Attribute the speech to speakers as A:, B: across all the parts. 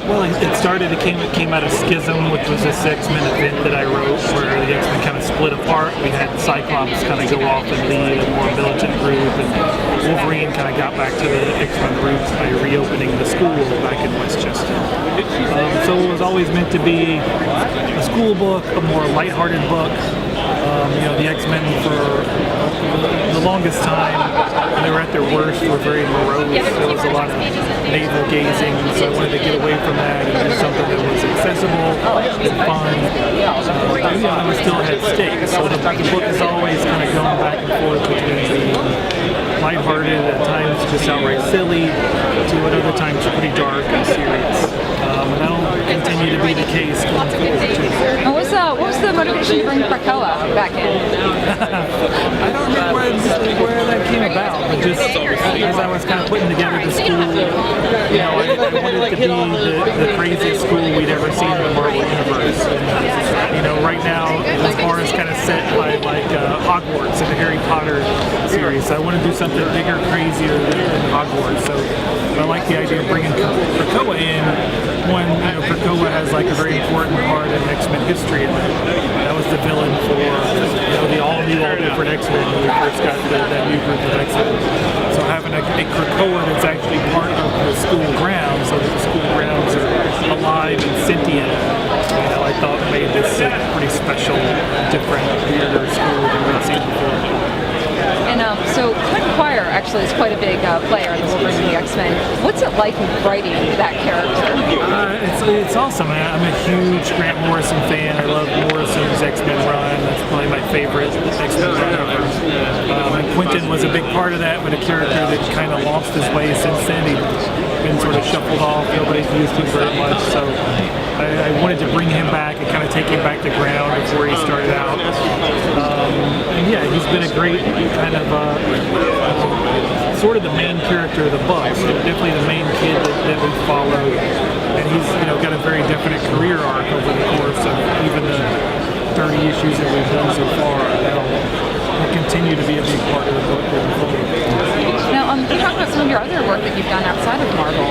A: Well, it came out of Schism, which was a X-Men event that I wrote where the X-Men kind of split apart. We had Cyclops kind of go off and lead a more militant group, and Wolverine kind of got back to the X-Men roots by reopening the school back in Westchester. So it was always meant to be a school book, a more lighthearted book. The X-Men for the longest time, when they were at their worst, were very morose. There was a lot of navel gazing, so I wanted to get away from that and do something that was accessible and fun. But we still had stakes. So the book is always kind of going back and forth between being lighthearted, at times just outright silly, to at other times pretty dark and serious. And that'll continue to be the case going forward too.
B: And what was the motivation to bring Krakoa back in?
A: I don't remember where that came about, but just as I was kind of putting together the school, I wanted it to be the craziest school we'd ever seen in the Marvel Universe. Right now, this bar is kind of set by like Hogwarts in the Harry Potter series, so I want to do something bigger, crazier than Hogwarts. So I like the idea of bringing Krakoa in. One, Krakoa has like a very important part in X-Men history, and that was the villain for the all different X-Men when we first got that new group of X-Men. So having a Krakoa that's actually part of the school grounds, so that the school grounds are alive and sentient, I thought made this a pretty special, different, weirder school than we'd seen before.
B: And so Quentin Quire actually is quite a big player in the Wolverine and the X-Men. What's it like writing that character?
A: It's awesome, man. I'm a huge Grant Morrison fan. I love Morrison's X-Men run. That's probably my favorite X-Men run ever. And Quentin was a big part of that, but a character that kind of lost his way since then. He's been sort of shuffled off. Nobody's used him very much. So I wanted to bring him back and kind of take him back to ground before he started out. And yeah, he's been a great kind of sort of the main character of the book. So definitely the main kid that we followed. And he's got a very definite career arc over the course of even the 30 issues that we've done so far. That'll continue to be a big part of the book going forward.
B: Now, can you talk about some of your other work that you've done outside of Marvel?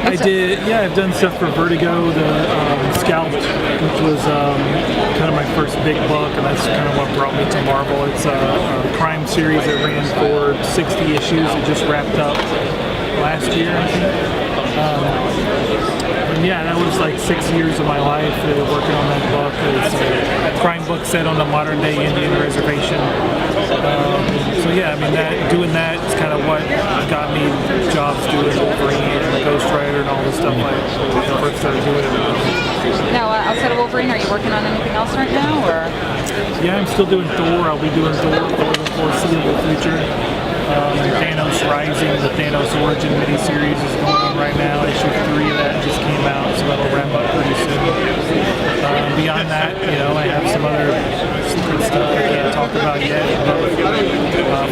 A: I've done stuff for Vertigo, the Scalped, which was kind of my first big book, and that's kind of what brought me to Marvel. It's a crime series that ran for 60 issues. It just wrapped up last year, I think. And yeah, that was like 6 years of my life working on that book. It's a crime book set on the modern day Indian reservation. So yeah, I mean, doing that is kind of what got me jobs doing Wolverine and Ghost Rider and all the stuff I first started doing it.
B: Now, outside of Wolverine, are you working on anything else right now, or?
A: Yeah, I'm still doing Thor. I'll be doing Thor for the foreseeable future. Thanos Rising, the Thanos Origin miniseries is going on right now. Issue 3 of that just came out, so that'll wrap up pretty soon. Beyond that, I have some other secret stuff I can't talk about yet,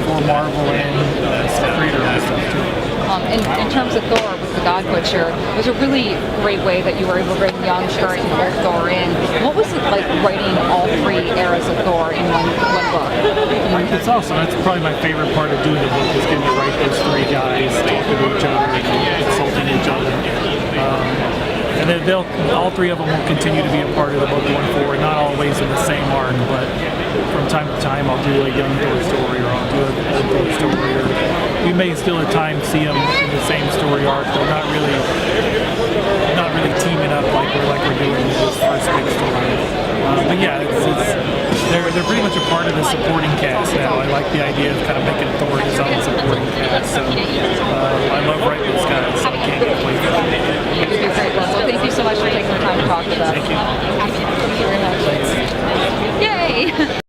A: for Marvel and some creator stuff too.
B: In terms of Thor with the God Butcher, it was a really great way that you were able to bring young, current, and old Thor in. What was it like writing all 3 eras of Thor in one book?
A: It's awesome. That's probably my favorite part of doing the book, is getting to write those 3 guys talking to each other and consulting each other. And then all 3 of them will continue to be a part of the book going forward, not always in the same arc, but from time to time I'll do a young Thor story, or I'll do a old Thor story, or we may still at times see them in the same story arc, but not really teaming up like we're doing in this first big story. But yeah, they're pretty much a part of the supporting cast now. I like the idea of kind of making Thor his own supporting cast. So I love writing these guys, so I can't get away from it.
B: Well, thank you so much for taking the time to talk with us.
A: Thank you.
B: Thank you very much. Yay!